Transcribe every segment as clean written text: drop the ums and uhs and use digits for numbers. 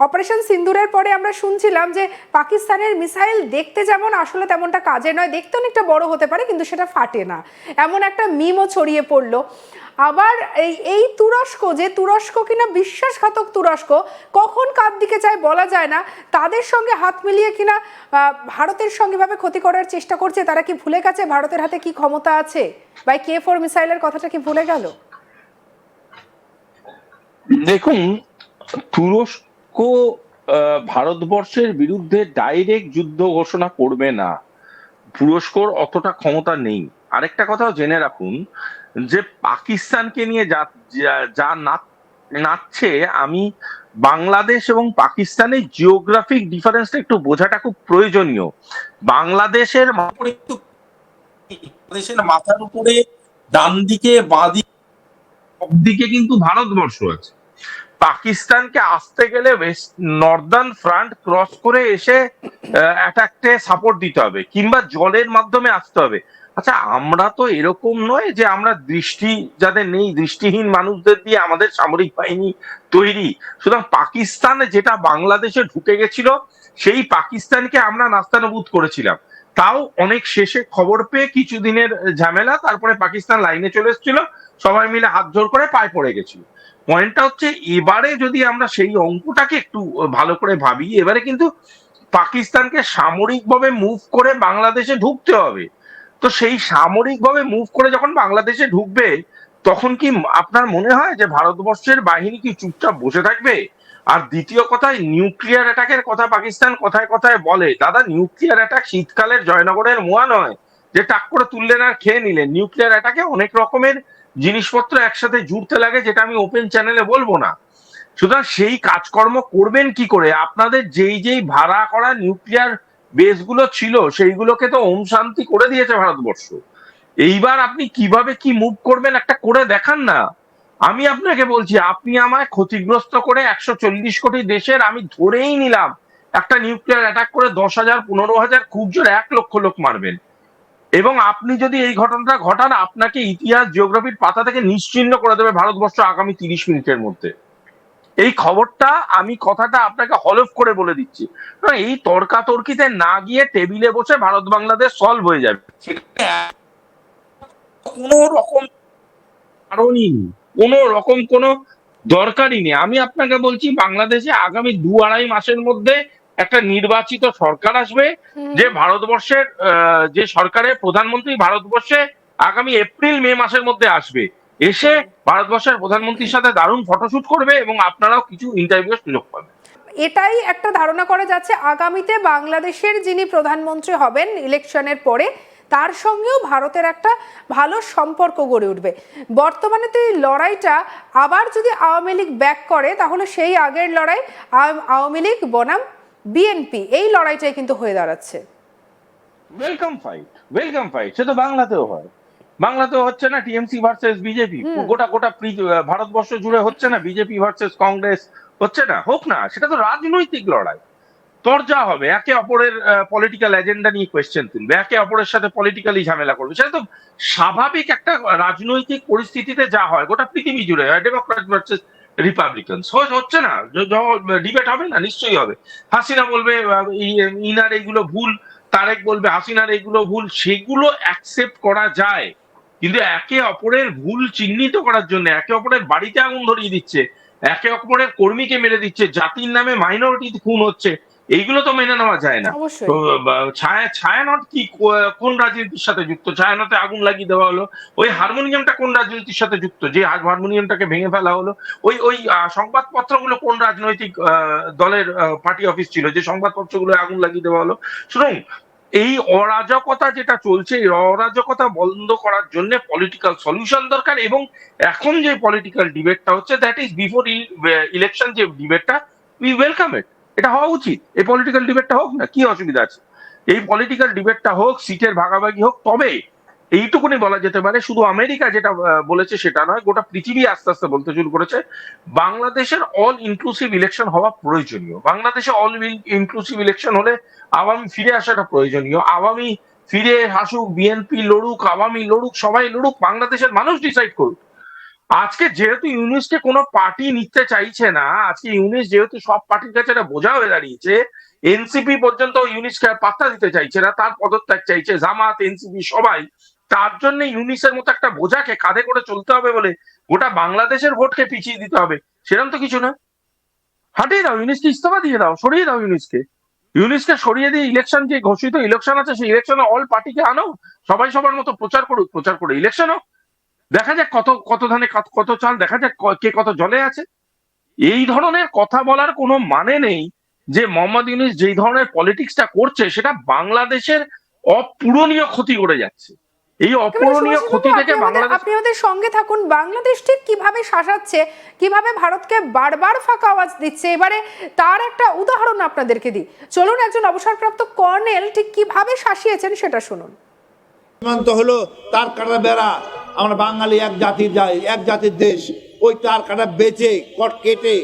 Operation সিন্দুরের পরে আমরা শুনছিলাম যে পাকিস্তানের মিসাইল দেখতে যেমন আসলে তেমনটা কাজে নয়, দেখতে অনেকটা বড় হতে পারে কিন্তু সেটা ফাটে না, এমন একটা মিমও ছড়িয়ে পড়লো। আবার এই তুরস্ক, যে তুরস্ক কিনা বিশ্বাসঘাতক তুরস্ক, কখন কার দিকে যায় বলা যায় না, তাদের সঙ্গে হাত মিলিয়ে কিনা ভারতের সঙ্গে ভাবে ক্ষতি করার চেষ্টা করছে। তারা কি ভুলে গেছে ভারতের হাতে কি ক্ষমতা আছে? বা K4 মিসাইলের কথাটা কি ভুলে গেল? দেখুন, তুরস্ক ভারতবর্ষের বিরুদ্ধে ডাইরেক্ট যুদ্ধ ঘোষণা করবে না। তুরস্কর অতটা ক্ষমতা নেই। আরেকটা কথাও জেনে রাখুন যে পাকিস্তানকে নিয়ে যা যা- যা নাচছে, আমি বাংলাদেশ এবং পাকিস্তানের জিওগ্রাফিক ডিফারেন্সটা একটু বোঝাটা খুব প্রয়োজনীয়। বাংলাদেশের বাংলাদেশের মাথার উপরে ডান দিকে বাঁ দিকে সব দিকে কিন্তু ভারতবর্ষ আছে। পাকিস্তানকে আসতে গেলে ওয়েস্ট নর্দার্ন ফ্রন্ট ক্রস করে এসে অ্যাটাককে সাপোর্ট দিতে হবে, কিংবা জলের মাধ্যমে আসতে হবে। আচ্ছা, আমরা তো এরকম নয় যে আমরা দৃষ্টি যাদের নেই, দৃষ্টিহীন মানুষদের দিয়ে আমাদের সামরিক বাহিনী তৈরি। সুতরাং পাকিস্তানে যেটা বাংলাদেশে ঢুকে গেছিল, সেই পাকিস্তানকে আমরা নাস্তানাবুদ করেছিলাম। তাও অনেক শেষে খবর পেয়ে কিছুদিনের ঝামেলা, তারপরে পাকিস্তান লাইনে চলে এসেছিল, সবাই মিলে হাত জোড় করে পায়ে পড়ে গেছিল। পয়েন্টটা হচ্ছে, এবারে যদি আমরা সেই অঙ্কটাকে একটু ভালো করে ভাবি, এবারে কিন্তু পাকিস্তানকে সামরিকভাবে মুভ করে বাংলাদেশে ঢুকতে হবে। তো সেই সামরিকভাবে মুভ করে যখন বাংলাদেশে ঢুকবে, তখন কি আপনার মনে হয় যে ভারতবর্ষের বাহিনী কি চুপচাপ বসে থাকবে? আর দ্বিতীয় কথায়, নিউক্লিয়ার অ্যাটাকের কথা পাকিস্তান কথায় কথায় বলে। দাদা, নিউক্লিয়ার অ্যাটাক শীতকালের জয়নগরের মোয়া নয় যে টাক করে তুললেন আর খেয়ে নিলেন। নিউক্লিয়ার অ্যাটাকে অনেক রকমের জিনিসপত্র একসাথে জুড়তে লাগে, যেটা আমি ওপেন চ্যানেলে বলবো না। সুতরাং সেই কাজকর্ম করবেন কি করে? আপনাদের যেই যেই ভাড়া করা নিউক্লিয়ার বেস গুলো ছিল, সেইগুলোকে তো ওম শান্তি করে দিয়েছে ভারতবর্ষ। এইবার আপনি কিভাবে কি মুভ করবেন একটা করে দেখান না। আমি আপনাকে বলছি, আপনি আমায় ক্ষতিগ্রস্ত করে 140 কোটি দেশের, আমি ধরেই নিলাম একটা নিউক্লিয়ার অ্যাটাক করে 10,000, 15,000, খুব জোর 1 লক্ষ লোক মারবেন। এবং আপনি যদি এই ঘটনাটা ঘটান, আপনাকে ইতিহাস জিওগ্রাফির পাতা থেকে নিশ্চিহ্ন করে দেবে ভারতবর্ষ আগামী 30 মিনিটের মধ্যে। এই খবরটা, আমি কথাটা আপনাকে হলফ করে বলে দিচ্ছি। কারণ এই তর্কাতর্কিতে না গিয়ে টেবিলে বসে ভারত বাংলাদেশ সলভ হয়ে যাবে। সেখানে কোনো রকম কারণই নেই, কোনো রকম কোনো দরকারই নেই। আমি আপনাকে বলছি, বাংলাদেশে আগামী 2-2.5 মাসের মধ্যে একটা নির্বাচিত সরকার আসবে, যে ভারতবর্ষের যে সরকারের প্রধানমন্ত্রী ভারতবর্ষে আগামী এপ্রিল-মে মাসের মধ্যে আসবে। এসে ভারতবর্ষের প্রধানমন্ত্রীর সাথে দারুণ ফটোশুট করবে এবং আপনারাও কিছু ইন্টারভিউ সুযোগ পাবেন। এটাই একটা ধারণা করা যাচ্ছে আগামীতে বাংলাদেশের যিনি প্রধানমন্ত্রী হবেন ইলেকশনের পরে, তার সঙ্গেও ভারতের একটা ভালো সম্পর্ক গড়ে উঠবে। বর্তমানে তো এই লড়াইটা আবার যদি আওয়ামী লীগ ব্যাক করে, তাহলে সেই আগের লড়াই আওয়ামী লীগ বনাম বিএনপি, এই লড়াইটাই কিন্তু হয়ে দাঁড়াচ্ছে। Welcome fight, welcome fight. সে তো বাংলাতেও হয়, বাংলাতেও হচ্ছে না টিএমসি ভার্সেস বিজেপি? গোটা গোটা ভারতবর্ষ জুড়ে হচ্ছে না বিজেপি ভার্সেস কংগ্রেস? হচ্ছে না? হোক না, সেটা তো রাজনৈতিক লড়াই। তরজা হবে, একে অপরের পলিটিক্যাল এজেন্ডা নিয়ে কোয়েশ্চেন তুলবে, একে অপরের সাথে পলিটিক্যালি ঝামেলা করবে। সেটা তো স্বাভাবিক একটা রাজনৈতিক পরিস্থিতিতে যা হয়, গোটা পৃথিবী জুড়ে হয়। ডেমোক্রেট ভার্সেস রিপাবলিকান হচ্ছে না? ডিবেট হবে না? নিশ্চয়ই হবে। হাসিনা বলবে ইনার এইগুলো ভুল, তারেক বলবে হাসিনার এইগুলো ভুল। সেগুলো অ্যাকসেপ্ট করা যায়, কিন্তু একে অপরের ভুল চিহ্নিত করার জন্য একে অপরের বাড়িতে আগুন ধরিয়ে দিচ্ছে, একে অপরের কর্মীকে মেরে দিচ্ছে, জাতির নামে মাইনরিটি খুন হচ্ছে, এইগুলো তো মেনে নেওয়া যায় না। তো অবশ্যই। ছায়ানট কি কোন রাজনীতির সাথে যুক্ত? ছায়ানটে আগুন লাগিয়ে দেওয়া হলো। ওই হারমোনিয়ামটা কোন রাজনীতির সাথে যুক্ত, যে হারমোনিয়ামটাকে ভেঙে ফেলা হলো? ওই ওই সংবাদপত্রগুলো কোন রাজনৈতিক দলের পার্টি অফিস ছিল, যে সংবাদপত্রগুলো আগুন লাগিয়ে দেওয়া হলো? শুনুন, এই অরাজকতা যেটা চলছে, এই অরাজকতা বন্ধ করার জন্য পলিটিক্যাল সলিউশন দরকার। এবং এখন যে পলিটিক্যাল ডিবেটটা হচ্ছে, দ্যাট ইজ বিফোর ইলেকশন, যে ডিবেটটা, উই ওয়েলকাম ইট। এটা হওয়া উচিত। এই পলিটিক্যাল ডিবেটটা হোক না, কি অসুবিধা আছে? এই পলিটিক্যাল ডিবেটটা হোক, সিটের ভাগাভাগি হোক। তবে এইটুকুনি বলা যেতে পারে, শুধু আমেরিকা যেটা বলেছে সেটা নয়, গোটা পৃথিবী আস্তে আস্তে বলতে শুরু করেছে, বাংলাদেশের অল ইনক্লুসিভ ইলেকশন হওয়া প্রয়োজনীয়। বাংলাদেশে অল ইনক্লুসিভ ইলেকশন হলে আওয়ামী ফিরে আসাটা প্রয়োজনীয়। আওয়ামী ফিরে আসুক, বিএনপি লড়ুক, আওয়ামী লড়ুক, সবাই লড়ুক, বাংলাদেশের মানুষ ডিসাইড করুক। আজকে যেহেতু ইউনিসকে কোনো পার্টি নিতে চাইছে না, আজকে ইউনিস যেহেতু সব পার্টির কাছে একটা বোঝা হয়ে দাঁড়িয়েছে, এনসিপি পর্যন্ত ইউনিসকে আর পাত্তা দিতে চাইছে না, তার পদত্যাগ চাইছে জামাত, এনসিপি সবাই। তার জন্য ইউনিসের মতো একটা বোঝাকে কাঁধে করে চলতে হবে বলে গোটা বাংলাদেশের ভোটকে পিছিয়ে দিতে হবে, সেরকম তো কিছু না। হাঁটিয়ে দাও ইউনিসকে, ইস্তফা দিয়ে দাও, সরিয়ে দাও ইউনিসকে। ইউনিসকে সরিয়ে দিয়ে ইলেকশন, যে ঘোষিত ইলেকশন আছে সেই ইলেকশনে অল পার্টিকে আনো, সবাই সবার মতো প্রচার করুক, প্রচার করে ইলেকশন হোক, দেখা যাক কত কত ধানে কত চাল, দেখা যাক কে কত জলে আছে। এই ধরনের কথা বলার কোনো মানে নেই যে মোহাম্মদ ইউনূস যেই ধরনের পলিটিক্সটা করছে সেটা বাংলাদেশের অপূরণীয় ক্ষতি করে যাচ্ছে। এই একেবারে অপূরণীয় সুভাষিস বাবু, ক্ষতি থেকে বাংলাদেশ। আপনি আমাদের সঙ্গে থাকুন। বাংলাদেশ ঠিক কিভাবে শাসাচ্ছে, কিভাবে ভারতকে বারবার ফাঁকা আওয়াজ দিচ্ছে, এবারে তার একটা উদাহরণ আপনাদেরকে দিই। চলুন একজন অবসরপ্রাপ্ত কর্নেল ঠিক কিভাবে শাসিয়েছেন সেটা শুনুন। সীমান্ত হলো তার কাটা বেড়া। আমরা বাঙালি এক জাতির যাই, এক জাতির দেশ। ওই তার কাটা বেচে কট কেটে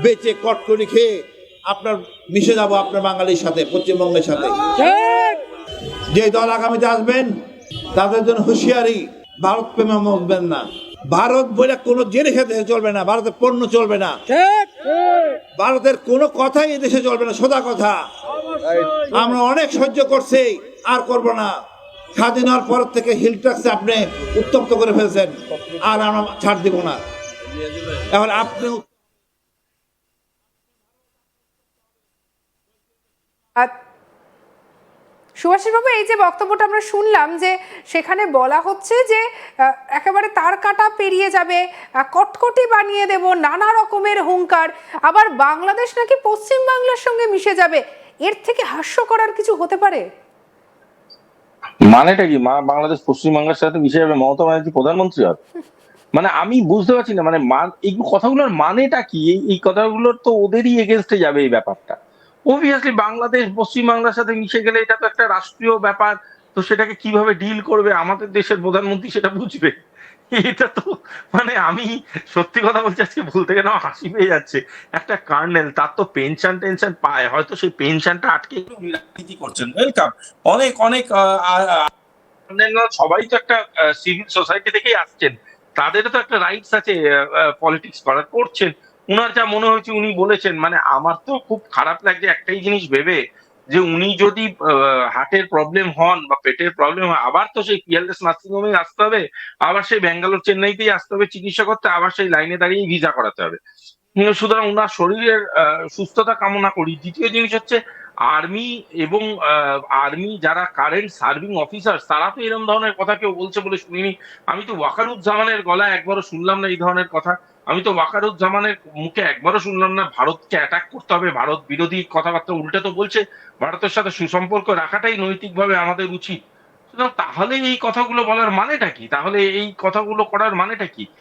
বেচে কট করে খেয়ে আপনার মিশে যাবো আপনার বাঙালির সাথে, পশ্চিমবঙ্গের সাথে। যে দল আগামীতে আসবেন তাদের জন্য হুঁশিয়ারি, ভারত প্রেমে মরবেন না। ভারত বলে কোনো জিনিস দেশে চলবে না, ভারতের পণ্য চলবে না, ভারতের কোনো কথাই এ দেশে চলবে না, সোজা কথা। আমরা অনেক সহ্য করছি, আর করব না। স্বাধীন হওয়ার পর থেকে হিল ট্যাক্সে আপনি উত্তপ্ত করে ফেলছেন, আর আমরা ছাড় দিব না। এখন আপনি সুভাষিস বাবু, এই যে বক্তব্যটা আমরা শুনলাম, যে সেখানে বলা হচ্ছে যে একেবারে তার কাটা পেরিয়ে যাবে, কটকটি বানিয়ে দেব, নানা রকমের হুঙ্কার, আবার বাংলাদেশ নাকি পশ্চিম বাংলার সঙ্গে মিশে যাবে। এর থেকে হাস্যকর আর কিছু হতে পারে? মানেটা কি? বাংলাদেশ পশ্চিমবঙ্গের সাথে মিশে যাবে, মমতা ব্যানার্জি প্রধানমন্ত্রী হবে? মানে আমি বুঝতে পারছি না, মানে এই কথাগুলোর মানেটা কি? এই কথাগুলোর তো ওদেরই এগেনস্টে যাবে এই ব্যাপারটা। অবভিয়াসলি বাংলাদেশ পশ্চিমবাংলার সাথে মিশে গেলে এটা তো একটা রাষ্ট্রীয় ব্যাপার, তো সেটাকে কিভাবে ডিল করবে আমাদের দেশের প্রধানমন্ত্রী সেটা বুঝবে। এটা তো মানে আমি সত্যি কথা বলছি, আজকে বলতে গেলে আমার হাসি পেয়ে যাচ্ছে। একটা কার্নেল, তার তো পেনশন টেনশন পায়, হয়তো সেই পেনশনটা আটকে উনি রাজনীতি করছেন, ওয়েলকাম। অনেক অনেক অন্যান্য সবাই তো একটা সিভিল সোসাইটি থেকেই আসছেন, তাদেরও তো একটা রাইটস আছে পলিটিক্স করার, করছেন। উনার যা মনে হয়েছে উনি বলেছেন, মানে আমার তো খুব খারাপ লাগছে একটাই জিনিস ভেবে, যে উনি যদি হার্টের প্রবলেম হন বা পেটের প্রবলেম হয়, আবার তো সেই পিএলএস নার্সিং হোমে আসতে হবে, আবার সেই ব্যাঙ্গালোর চেন্নাইতেই আসতে হবে চিকিৎসা করতে, আবার সেই লাইনে দাঁড়িয়ে ভিসা করাতে হবে। সুতরাং ওনার শরীরের সুস্থতা কামনা করি। দ্বিতীয় জিনিস হচ্ছে আর্মি এবং আর্মি যারা কারেন্ট সার্ভিং অফিসার, তারা তো এরকম ধরনের কথা কেউ বলছে বলে শুনিনি। আমি তো ওয়াকারুজ্জামানের গলায় একবারও শুনলাম না এই ধরনের কথা। আমি তো ওয়াকারুজ্জামানের মুখে একবারও শুনলাম না ভারতকে অ্যাটাক করতে হবে, ভারত বিরোধী কথাবার্তা। উল্টে তো বলছে ভারতের সাথে সুসম্পর্ক রাখাটাই নৈতিকভাবে আমাদের উচিত। সুতরাং তাহলে এই কথাগুলো বলার মানেটা কি? তাহলে এই কথাগুলো করার মানেটা কি?